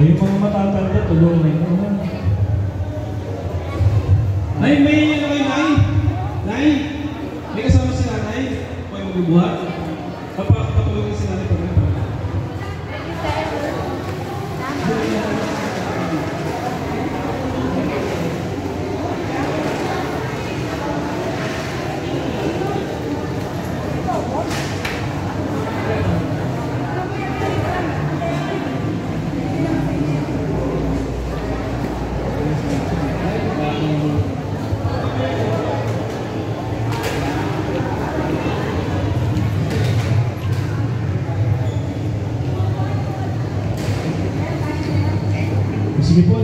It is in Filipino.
O yung mga matatanda, tulungan mo. Nay, may ano kayo, Nay? Nay? May kasama si Nanay? O yung magbubuhat? Kapatulogin si Nanay pag sige po,